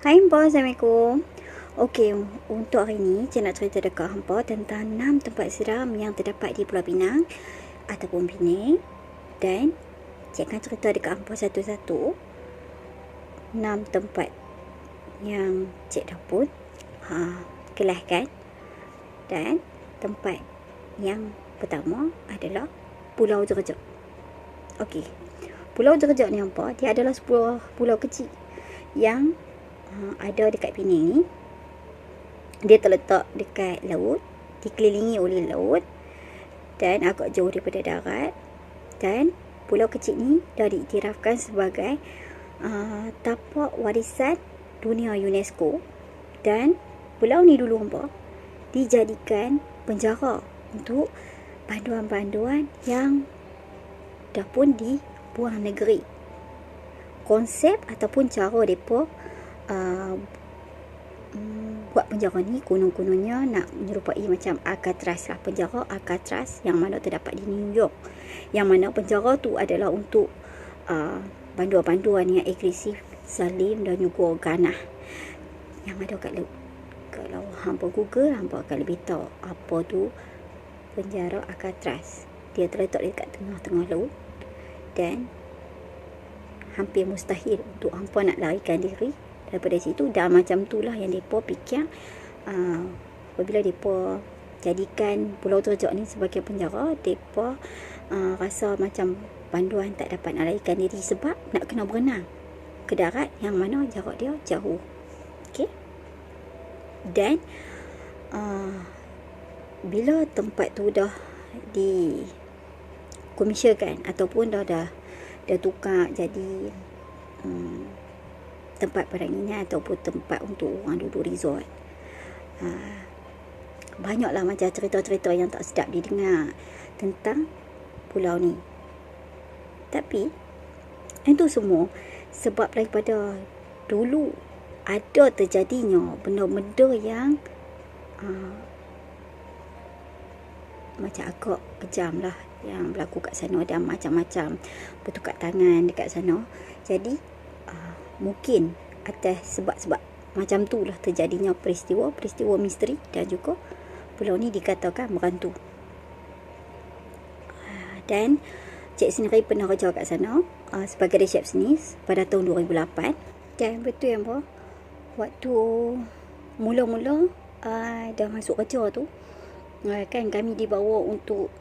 Hai hampa, Assalamualaikum. Okey, untuk hari ni saya nak cerita dekat hampa tentang 6 tempat seram yang terdapat di Pulau Pinang ataupun Penang, dan saya akan cerita dekat hampa satu-satu 6 tempat yang cik dah pun kelaskan. Dan tempat yang pertama adalah Pulau Jerjak. Okey, Pulau Jerjak ni hampa, dia adalah sebuah pulau kecil yang ada dekat Penang ni. Dia terletak dekat laut, dikelilingi oleh laut dan agak jauh daripada darat. Dan pulau kecil ni dah diiktirafkan sebagai tapak warisan dunia UNESCO. Dan pulau ni dulu hampa dijadikan penjara untuk panduan-panduan yang dah pun dibuang negeri. Konsep ataupun cara mereka buat penjara ni konon-kononnya nak menyerupai macam Alcatraz lah, penjara Alcatraz yang mana terdapat di New York, yang mana penjara tu adalah untuk panduan-panduan yang agresif, zalim dan juga ganah yang ada kat laut. Kalau hampa Google, hampa akan lebih tahu apa tu penjara Alcatraz. Dia terletak dekat tengah-tengah laut dan hampir mustahil untuk hampa nak larikan diri daripada situ. Dan macam itulah yang mereka fikir apabila mereka jadikan Pulau Jerjak ni sebagai penjara. Mereka rasa macam panduan tak dapat nak larikan diri sebab nak kena berenang ke darat yang mana jarak dia jauh. Okey. Dan bila tempat tu dah dikomersialkan ataupun dah tukar jadi tempat peranginan ataupun tempat untuk orang duduk resort, banyaklah macam cerita-cerita yang tak sedap didengar tentang pulau ni. Tapi itu semua sebab daripada dulu ada terjadinya benda-benda yang macam agak kejam lah yang berlaku kat sana, dan macam-macam bertukar tangan dekat sana. Jadi mungkin atas sebab-sebab macam tu lah terjadinya peristiwa misteri, dan juga pulau ni dikatakan berhantu. Dan cik sendiri pernah kerja kat sana sebagai resepsionis pada tahun 2008. Dan betul yang waktu mula-mula dah masuk kerja tu, kan kami dibawa untuk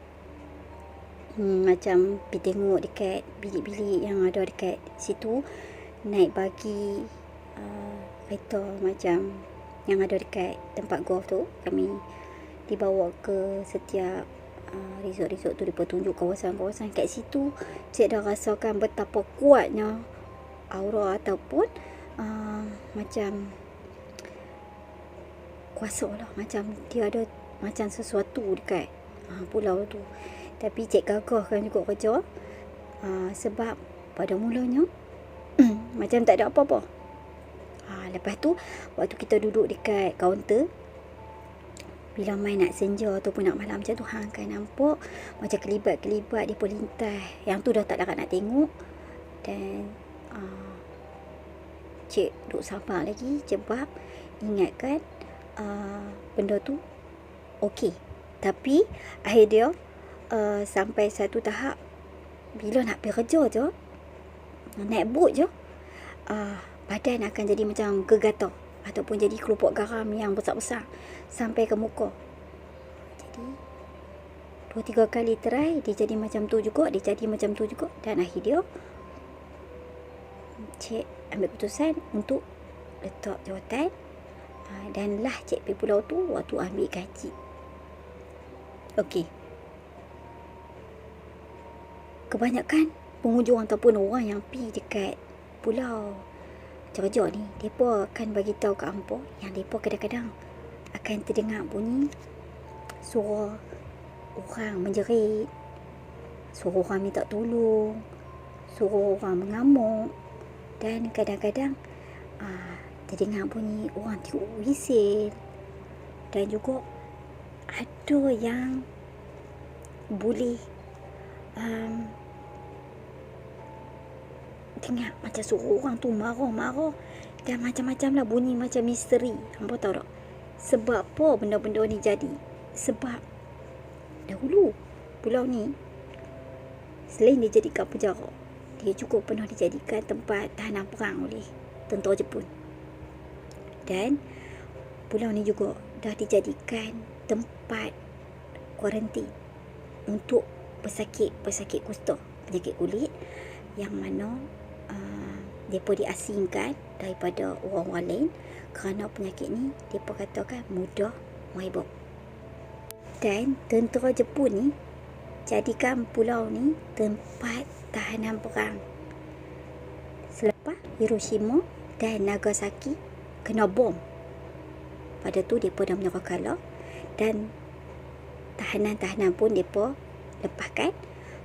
macam pergi tengok dekat bilik-bilik yang ada dekat situ, naik bagi kereta macam yang ada dekat tempat golf tu. Kami dibawa ke setiap resort-resort tu, mereka tunjuk kawasan-kawasan kat situ. Cik dah rasakan betapa kuatnya aura ataupun macam kuasa lah, macam dia ada macam sesuatu dekat pulau tu. Tapi cik gagahkan juga kerja sebab pada mulanya macam tak ada apa-apa. Lepas tu waktu kita duduk dekat kaunter, bila main nak senja ataupun nak malam macam tu, kan nampak macam kelibat-kelibat dia lintas. Yang tu dah tak dapat nak tengok. Dan cik duduk sabar lagi sebab ingatkan benda tu okey. Tapi akhir dia sampai satu tahap bila nak pergi kerja je, naik boat je, badan akan jadi macam gegatar ataupun jadi kelopak garam yang besar-besar sampai ke muka. Jadi 2-3 kali try dia jadi macam tu juga, dan akhir dia cik ambil keputusan untuk letak jawatan. Dan lah cik pergi pulau tu waktu ambil gaji. Okey, kebanyakan pengunjung ataupun orang yang pergi dekat Pulau Jerjak ni, mereka akan bagi tahu kat hampa yang mereka kadang-kadang akan terdengar bunyi suara orang menjerit, suara orang minta tolong, suara orang mengamuk, dan kadang-kadang terdengar bunyi orang tiup whistle. Dan juga ada yang boleh dengar macam suara orang tu marah-marah Dan macam-macam lah bunyi macam misteri. Hampa tahu tak? Sebab apa benda-benda ni jadi? Sebab dahulu pulau ni selain dijadikan penjara, dia juga pernah dijadikan tempat tahanan perang oleh tentera Jepun. Dan pulau ni juga dah dijadikan tempat kuarantin untuk pesakit kusta, penyakit kulit yang mana mereka diasingkan daripada orang-orang lain kerana penyakit ni mereka katakan mudah merebak. Dan tentera Jepun ni jadikan pulau ni tempat tahanan perang selepas Hiroshima dan Nagasaki kena bom. Pada tu mereka dah menyerah kalah dan tahanan-tahanan pun mereka lepaskan.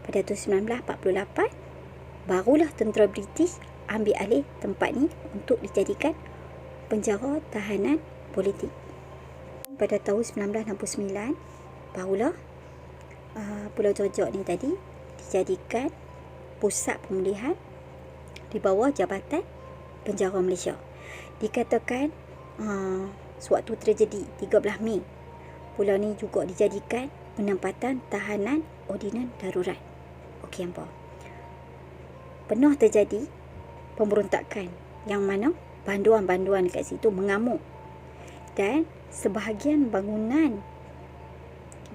Pada tu 1948 barulah tentera British ambil alih tempat ni untuk dijadikan penjara tahanan politik. Pada tahun 1969 barulah Pulau Jojok ni tadi dijadikan pusat pemulihan di bawah Jabatan Penjara Malaysia. Dikatakan sewaktu tragedi 13 Mei, pulau ni juga dijadikan penempatan tahanan ordinan darurat. Okey hampa. Pernah terjadi pemberontakan yang mana banduan-banduan dekat situ mengamuk dan sebahagian bangunan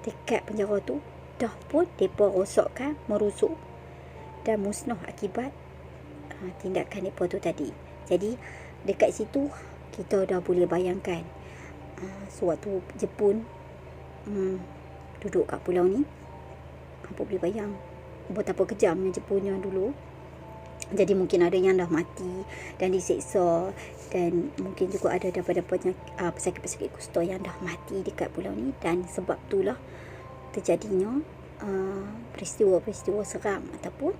dekat penjara tu dah pun mereka rosakkan, merusuk dan musnah akibat tindakan mereka tu tadi. Jadi dekat situ kita dah boleh bayangkan sewaktu Jepun duduk kat pulau ni, hampa boleh bayang betapa kejamnya Jepunnya dulu. Jadi mungkin ada yang dah mati dan diseksa, dan mungkin juga ada daripada pesakit-pesakit kusta yang dah mati dekat pulau ni. Dan sebab itulah terjadinya peristiwa-peristiwa seram ataupun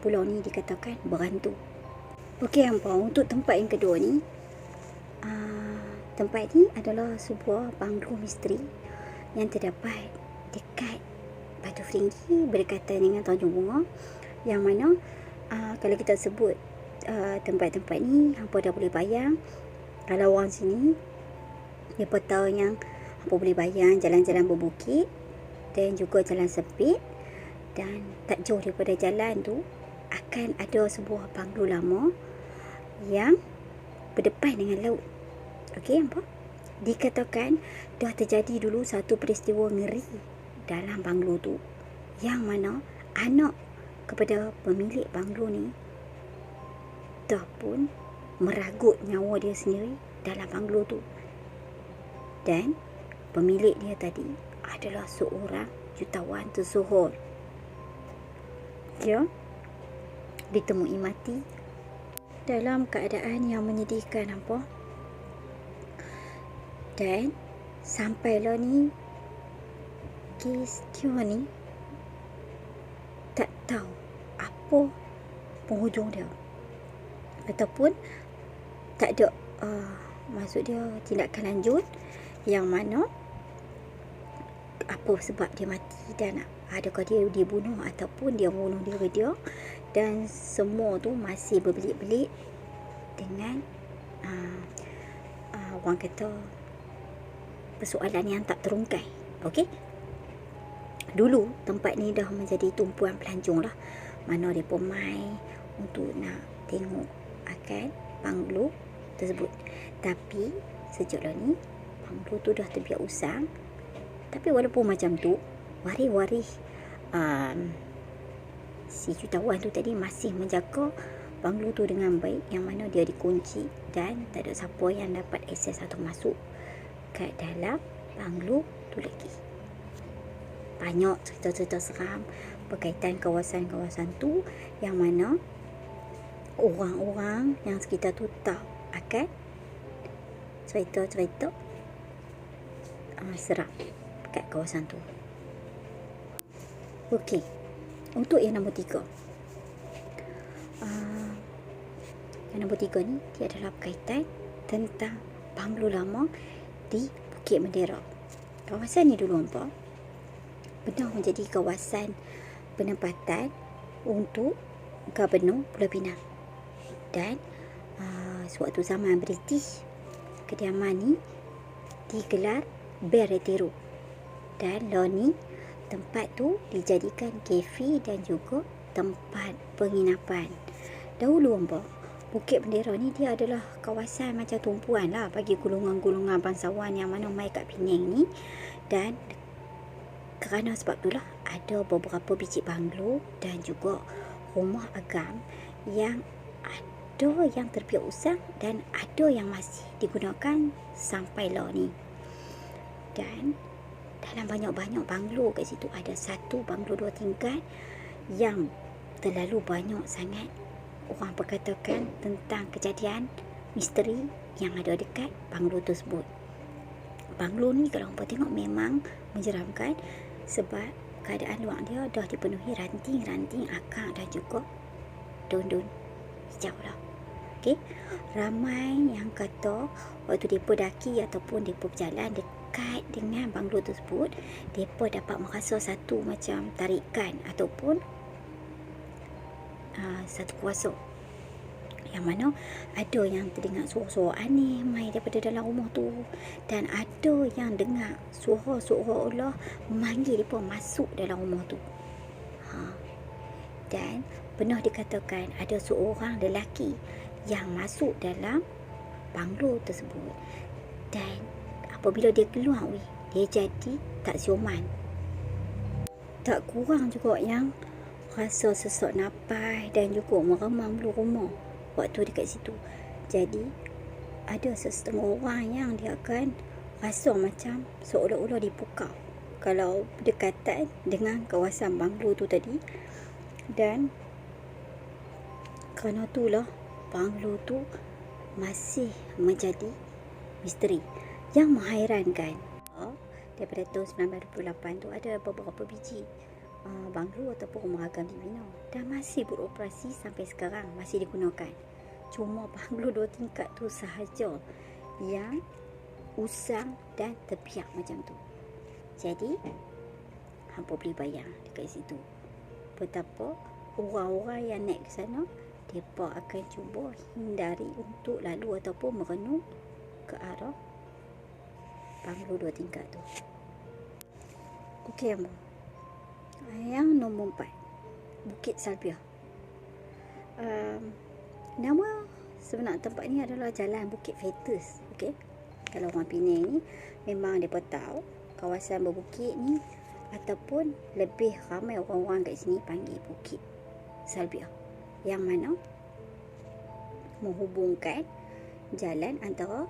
pulau ni dikatakan berhantu. Okey hampa, untuk tempat yang kedua ni, tempat ni adalah sebuah banglo misteri yang terdapat dekat Batu Feringgi berdekatan dengan Tanjung Bunga, yang mana kalau kita sebut tempat-tempat ni, hampa dah boleh bayang. Kalau orang sini mereka tahu yang hampa boleh bayang jalan-jalan berbukit dan juga jalan sempit, dan tak jauh daripada jalan tu akan ada sebuah banglo lama yang berdepan dengan laut. Okey hampa, dikatakan dah terjadi dulu satu peristiwa ngeri dalam banglo tu, yang mana anak kepada pemilik banglo ni dah pun meragut nyawa dia sendiri dalam banglo tu. Dan pemilik dia tadi adalah seorang jutawan tersohor. Dia ditemui mati dalam keadaan yang menyedihkan hampa. Dan sampailah ni kes dia ni tak tahu apa penghujung dia, ataupun tak ada maksud dia tindakan lanjut yang mana apa sebab dia mati, dan adakah dia dibunuh ataupun dia bunuh diri dia. Dan semua tu masih berbelit-belit dengan orang kata persoalan yang tak terungkai. Okey, dulu tempat ni dah menjadi tumpuan pelancong lah, mana mereka mai untuk nak tengok akan banglo tersebut. Tapi sejak lah ni banglo tu dah terbiak usang. Tapi walaupun macam tu, waris-waris si jutawan tu tadi masih menjaga banglo tu dengan baik, yang mana dia dikunci dan tak ada siapa yang dapat akses atau masuk kat dalam banglo tu lagi. Banyak cerita-cerita seram berkaitan kawasan-kawasan tu, yang mana orang-orang yang sekitar tu tahu akan cerita-cerita seram kat kawasan tu. Okey, untuk yang nombor 3, yang nombor 3 ni dia adalah berkaitan tentang banglo lama di Bukit Mendera. Kawasan ni dulu hampa pernah menjadi kawasan penempatan untuk Gubernur Pulau Pinang. Dan sewaktu zaman British, kediaman ni digelar Berretiro. Dan law ni, tempat tu dijadikan kafe dan juga tempat penginapan. Dahulu hampa, Bukit Bendera ni dia adalah kawasan macam tumpuan lah bagi golongan-golongan bangsawan yang mana mai kat Penang ni. Dan kerana sebab itulah ada beberapa biji banglo dan juga rumah agam yang ada yang terbiak usang dan ada yang masih digunakan sampai law ni. Dan dalam banyak-banyak banglo kat situ, ada satu banglo 2 tingkat yang terlalu banyak sangat orang perkatakan tentang kejadian misteri yang ada dekat banglo tersebut. Banglo ni kalau hampa tengok memang menyeramkan sebab keadaan luar dia dah dipenuhi ranting-ranting akar dan juga daun-daun hijau lah. Okey, ramai yang kata waktu mereka daki ataupun mereka berjalan dekat dengan banglo tersebut, mereka dapat merasa satu macam tarikan ataupun satu kuasa yang mana ada yang terdengar suara-suara aneh mai daripada dalam rumah tu, dan ada yang dengar suara seolah-olah memanggil mereka masuk dalam rumah tu. Dan pernah dikatakan ada seorang lelaki yang masuk dalam banglo tersebut, dan apabila dia keluar, dia jadi tak siuman. Tak kurang juga yang rasa sesak nafas dan juga meremang bulu rumah waktu dekat situ. Jadi ada setengah orang yang dia akan rasa macam seolah-olah dipukau kalau berdekatan dengan kawasan banglo tu tadi. Dan kerana itulah banglo tu masih menjadi misteri yang menghairankan. Daripada tahun 1928 tu ada beberapa biji banglo ataupun rumah agam di Penang dan masih beroperasi sampai sekarang, masih digunakan. Cuma banglo 2 tingkat tu sahaja yang usang dan terbiak macam tu. Jadi hampa boleh bayang dekat situ betapa orang-orang yang naik ke sana, mereka akan cuba hindari untuk lalu ataupun merenung ke arah banglo 2 tingkat tu. Okey, yang nombor 4, Bukit Salbia. Nama sebenar tempat ni adalah Jalan Bukit Fetus. Okey, kalau orang Penang ni memang mereka tahu kawasan berbukit ni, ataupun lebih ramai orang-orang kat sini panggil Bukit Salbia, yang mana menghubungkan jalan antara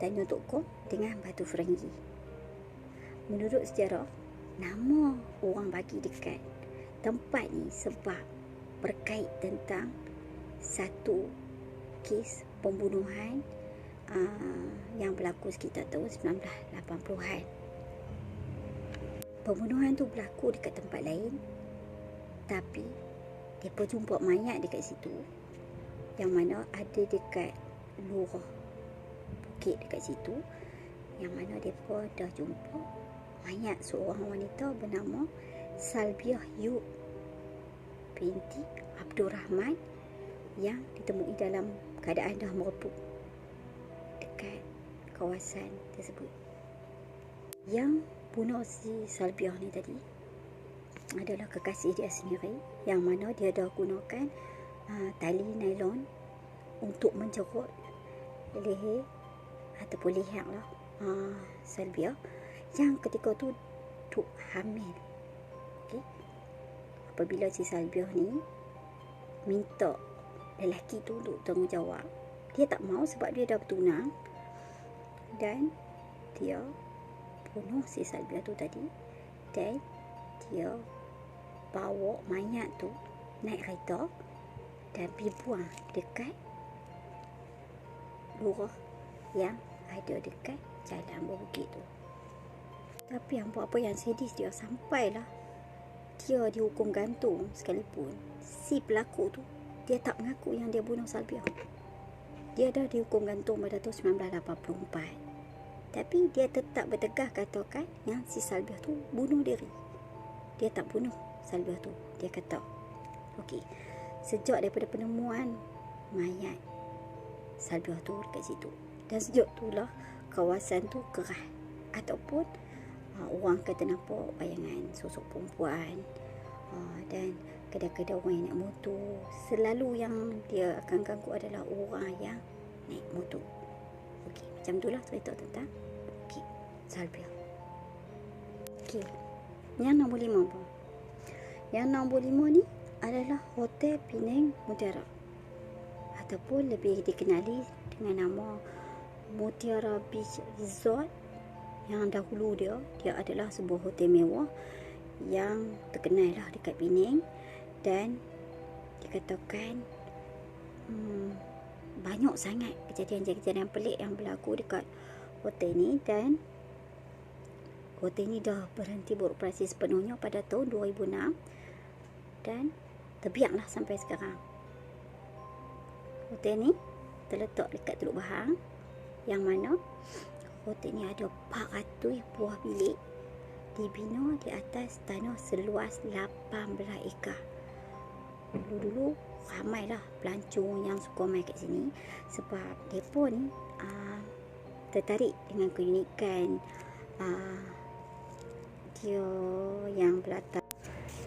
Tanjung Tok Kong dengan Batu Ferenghi. Menurut sejarah, nama orang bagi dekat tempat ni sebab berkait tentang satu kes pembunuhan yang berlaku sekitar tahun 1980-an. Pembunuhan tu berlaku dekat tempat lain, tapi mereka jumpa mayat dekat situ, yang mana ada dekat lurah bukit dekat situ, yang mana mereka dah jumpa mayat seorang wanita bernama Salbiah Yu binti Abdul Rahman yang ditemui dalam keadaan dah merepuk dekat kawasan tersebut. Yang bunuh si Salbiah ni tadi adalah kekasih dia sendiri, yang mana dia dah gunakan tali nylon untuk menjerut leher ataupun leher lah Salbiah yang ketika tu duk hamil. Okay. Apabila si Salbiah ni minta lelaki tu untuk tanggungjawab, dia tak mau sebab dia dah bertunang, dan dia bunuh si Salbiah tu tadi, dan dia bawa mayat tu naik kereta dan pergi buang dekat lurah yang ada dekat jalan berbukit tu. Tapi apa yang sedih, dia sampailah dia dihukum gantung sekalipun, si pelaku tu dia tak mengaku yang dia bunuh Salbiah. Dia dah dihukum gantung pada tahun 1984, tapi dia tetap bertegah katakan yang si Salbiah tu bunuh diri. Dia tak bunuh Salbiah tu. Dia kata okey, sejak daripada penemuan mayat Salbiah tu dekat situ. Dan sejak itulah kawasan tu kerah, ataupun orang kata nampak bayangan sosok perempuan, dan kadang-kadang orang yang naik motor. Selalu yang dia akan ganggu adalah orang yang naik motor. Okey, macam itulah cerita tentang Salbiah. Okey, yang nombor 5 apa? Yang nombor 5 ni adalah Hotel Penang Mutiara, ataupun lebih dikenali dengan nama Mutiara Beach Resort. Yang dahulu dia adalah sebuah hotel mewah yang terkenal lah dekat Penang, dan dikatakan banyak sangat kejadian-kejadian pelik yang berlaku dekat hotel ni. Dan hotel ni dah berhenti beroperasi sepenuhnya pada tahun 2006 dan terbiaklah sampai sekarang. Hotel ni terletak dekat Teluk Bahang, yang mana hotel ni ada 400 buah bilik, dibina di atas tanah seluas 18 ekar. Dulu-dulu ramailah pelancong yang suka main kat sini, sebab mereka ni tertarik dengan keunikan dia yang berlatar,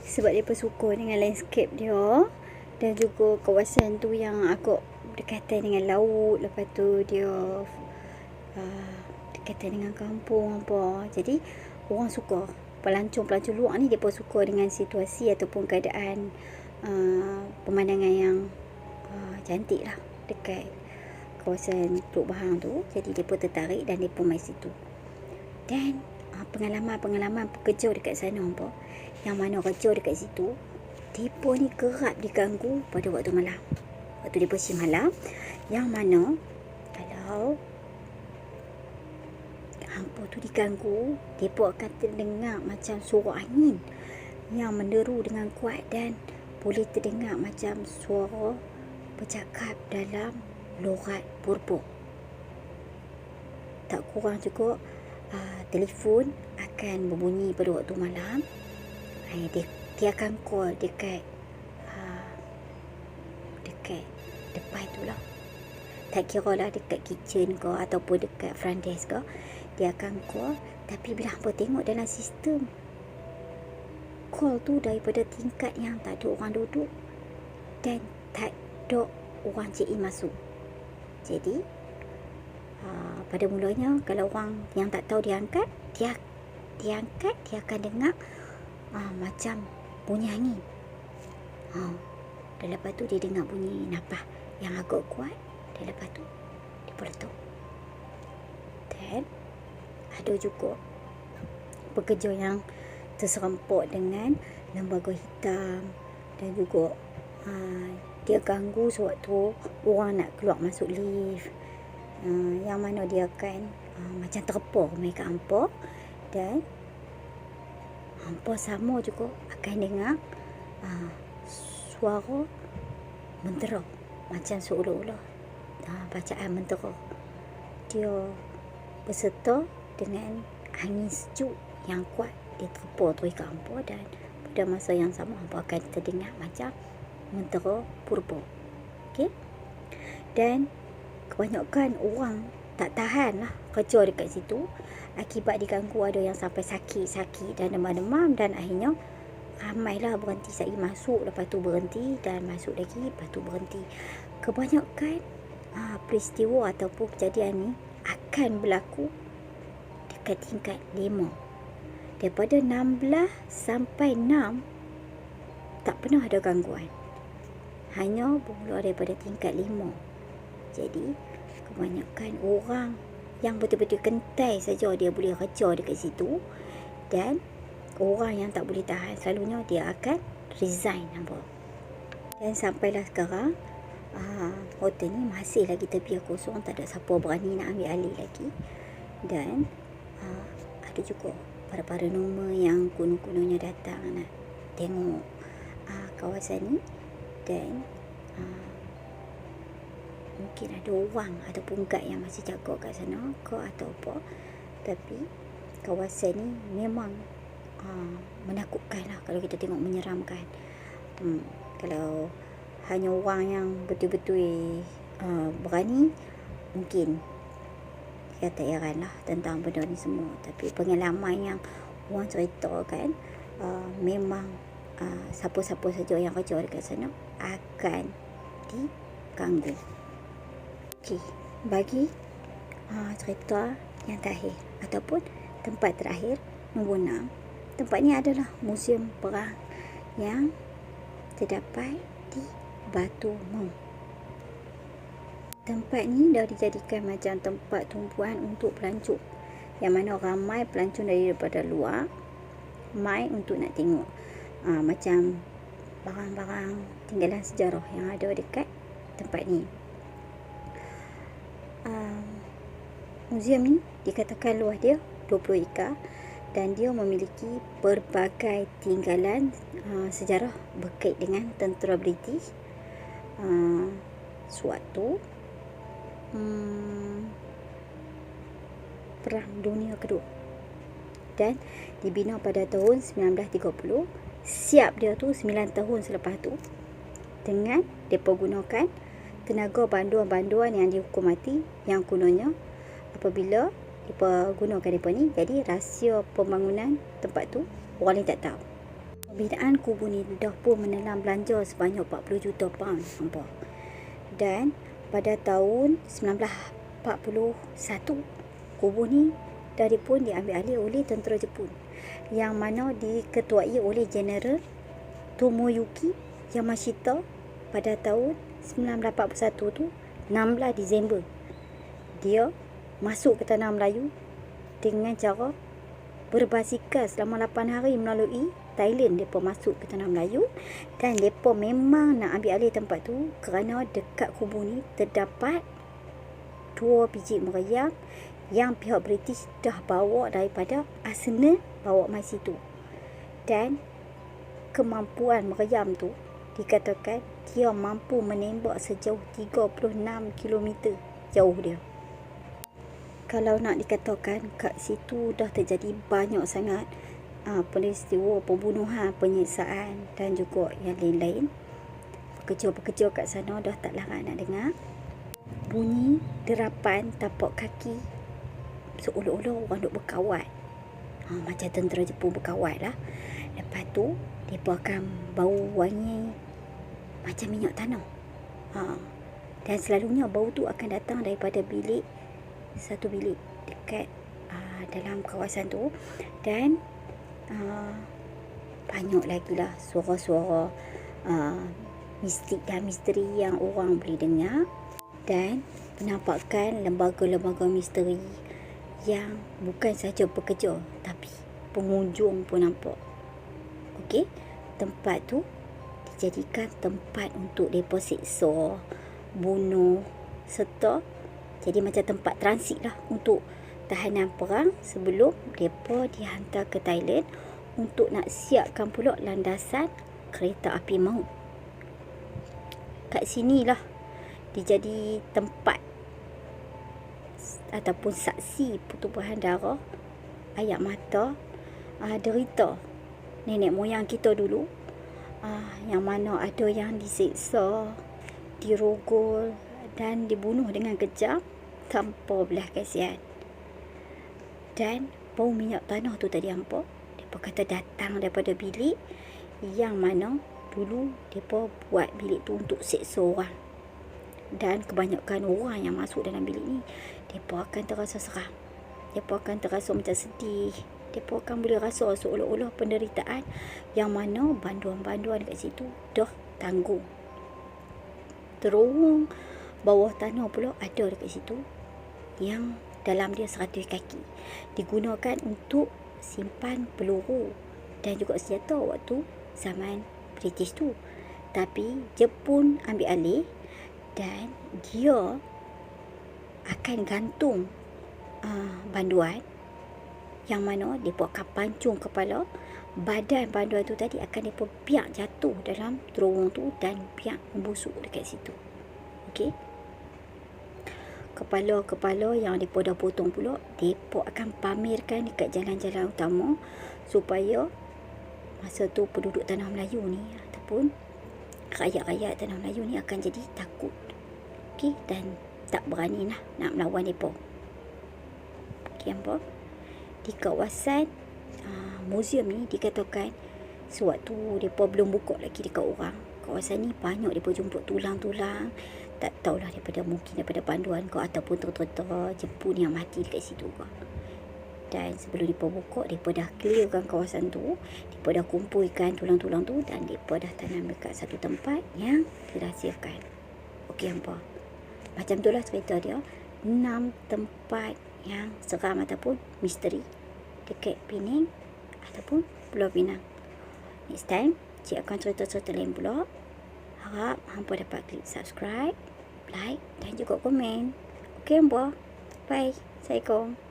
sebab mereka suka dengan landscape dia, dan juga kawasan tu yang agak berdekatan dengan laut. Lepas tu dia dekatan dengan kampung apa. Jadi orang suka, pelancong-pelancong luar ni mereka suka dengan situasi ataupun keadaan pemandangan yang cantik lah dekat kawasan Teluk Bahang tu. Jadi mereka tertarik dan mereka main situ. Dan pengalaman-pengalaman pekerja dekat sana apa, yang mana kerja dekat situ, mereka ni kerap diganggu pada waktu malam, waktu mereka shift malam, yang mana kalau hampa tu diganggu, mereka akan terdengar macam suara angin yang menderu dengan kuat, dan boleh terdengar macam suara bercakap dalam logat purba. Tak kurang juga telefon akan berbunyi pada waktu malam. Dia akan call dekat depan tu lah. Tak kira lah dekat kitchen ke ataupun dekat front desk ke, dia akan call. Tapi bila hampa tengok dalam sistem, call tu daripada tingkat yang tak ada orang duduk dan tak ada orang check in masuk. Jadi pada mulanya kalau orang yang tak tahu dia angkat, dia akan dengar macam bunyi angin. Dan lepas tu dia dengar bunyi napas yang agak kuat, dan lepas tu dia peletup. Dan ada juga pekerja yang terserempak dengan lembaga hitam, dan juga dia ganggu sewaktu orang nak keluar masuk lift, yang mana dia akan macam terpor mereka hampa, dan hampa sama juga akan dengar suara mentera, macam seolah-olah bacaan mentera. Dia berserta dengan angin sejuk yang kuat, dia terpor teringkat hampa, dan pada masa yang sama hampa akan terdengar macam mentera purba. Okey. Dan kebanyakan orang tak tahan lah kerja dekat situ, akibat diganggu. Ada yang sampai sakit dan demam-demam, dan akhirnya ramailah berhenti sekali masuk, lepas tu berhenti, dan masuk lagi, lepas tu berhenti. Kebanyakan peristiwa ataupun kejadian ni akan berlaku dekat tingkat 5. Daripada 16 sampai 6 tak pernah ada gangguan, hanya bermula daripada tingkat 5. Jadi kebanyakan orang yang betul-betul kentai saja dia boleh kerja dekat situ, dan orang yang tak boleh tahan selalunya dia akan resign, nampak. Dan sampailah sekarang hotel ni masih lagi terbiar kosong, tak ada siapa berani nak ambil alih lagi. Dan ada juga para paranormal yang kuno-kunonya datang nak tengok kawasan ni, dan mungkin ada orang ataupun guide yang masih jaga kat sana ke atau apa. Tapi kawasan ni memang menakutkan lah kalau kita tengok, menyeramkan. Kalau hanya orang yang betul-betul berani, mungkin saya tak heran lah tentang benda ni semua. Tapi pengalaman yang orang ceritakan, memang siapa-siapa saja yang kerja dekat sana akan diganggu. Okey, bagi cerita yang terakhir ataupun tempat terakhir, nombor 6. Tempat ni adalah muzium perang yang terdapat di Batu Mung. Tempat ni dah dijadikan macam tempat tumpuan untuk pelancong, yang mana ramai pelancong daripada luar mai untuk nak tengok macam barang-barang tinggalan sejarah yang ada dekat tempat ni. Muzium ni dikatakan luas dia 20 ekar dan dia memiliki pelbagai tinggalan sejarah berkait dengan tentera British sewaktu Perang Dunia Kedua, dan dibina pada tahun 1930. Siap dia tu 9 tahun selepas tu, dengan mereka gunakan tenaga banduan-banduan yang dihukum mati, yang kononnya apabila mereka gunakan mereka ni, jadi rahsia pembangunan tempat tu orang lain tak tahu. Pembinaan kubu ni dah pun menelan belanja sebanyak 40 juta pound, nampak. Dan pada tahun 1941, kubu ni dah pun diambil alih oleh tentera Jepun, yang mana diketuai oleh Jeneral Tomoyuki Yamashita pada tahun 1941 tu, 16 Disember. Dia masuk ke tanah Melayu dengan cara berbasikal selama 8 hari melalui Thailand. Mereka masuk ke tanah Melayu dan mereka memang nak ambil alih tempat tu, kerana dekat kubu ni terdapat 2 biji meriam yang pihak British dah bawa daripada arsenal, bawa mai situ. Dan kemampuan meriam tu dikatakan dia mampu menembak sejauh 36 km jauh dia. Kalau nak dikatakan, kat situ dah terjadi banyak sangat peristiwa pembunuhan, penyiksaan dan juga yang lain-lain. Pekerja-pekerja kat sana dah tak larat nak dengar bunyi derapan tapak kaki, seolah-olah orang duk berkawat, macam tentera Jepun berkawat lah. Lepas tu mereka akan bau wangi macam minyak tanah, dan selalunya bau tu akan datang daripada satu bilik dekat dalam kawasan tu. Dan banyak lagi lah suara-suara mistik dan misteri yang orang boleh dengar, dan penampakan lembaga-lembaga misteri yang bukan saja pekerja tapi pengunjung pun nampak. Okey, tempat tu dijadikan tempat untuk mereka seksa, bunuh, serta jadi macam tempat transit lah untuk tahanan perang sebelum mereka dihantar ke Thailand untuk nak siapkan pula landasan kereta api maut. Kat sinilah dijadi tempat ataupun saksi pertumpahan darah, air mata, derita nenek moyang kita dulu, yang mana ada yang disiksa, dirogol dan dibunuh dengan kejam tanpa belas kasihan. Dan bau minyak tanah tu tadi hampa, mereka kata datang daripada bilik yang mana dulu mereka buat bilik tu untuk seksa orang. Dan kebanyakan orang yang masuk dalam bilik ni, mereka akan terasa seram, mereka akan terasa macam sedih, mereka akan boleh rasa seolah-olah penderitaan yang mana banduan-banduan kat situ dah tanggung. Terowong bawah tanah pula ada dekat situ, yang dalam dia 100 kaki, digunakan untuk simpan peluru dan juga senjata waktu zaman British tu. Tapi Jepun ambil alih dan dia akan gantung banduan, yang mana mereka akan pancung kepala. Badan banduan tu tadi akan mereka biar jatuh dalam terowong tu dan biar membusuk dekat situ. Okey, kepala-kepala yang mereka dah potong pula, mereka akan pamerkan dekat jalan-jalan utama, supaya masa tu penduduk tanah Melayu ni ataupun rakyat-rakyat tanah Melayu ni akan jadi takut. Okey, dan tak berani nak melawan mereka. Okey, hampa. Di kawasan muzium ni dikatakan sewaktu mereka belum buka lagi dekat orang, kawasan ni banyak mereka jumpa tulang-tulang. Tak tahulah mungkin daripada panduan kau ataupun tentera Jepun yang mati dekat situ kau. Dan sebelum mereka buka, mereka dah clearkan kawasan tu, mereka dah kumpulkan tulang-tulang tu dan mereka dah tanam dekat satu tempat yang dirahsiakan. Okey hampa, macam tu lah cerita dia. 6 tempat yang seram ataupun misteri dekat Pening ataupun Pulau Pinang. Next time, cik akan cerita-cerita lain pula. Harap hampa dapat klik subscribe, like dan juga komen. Okey hampa. Bye. Assalamualaikum.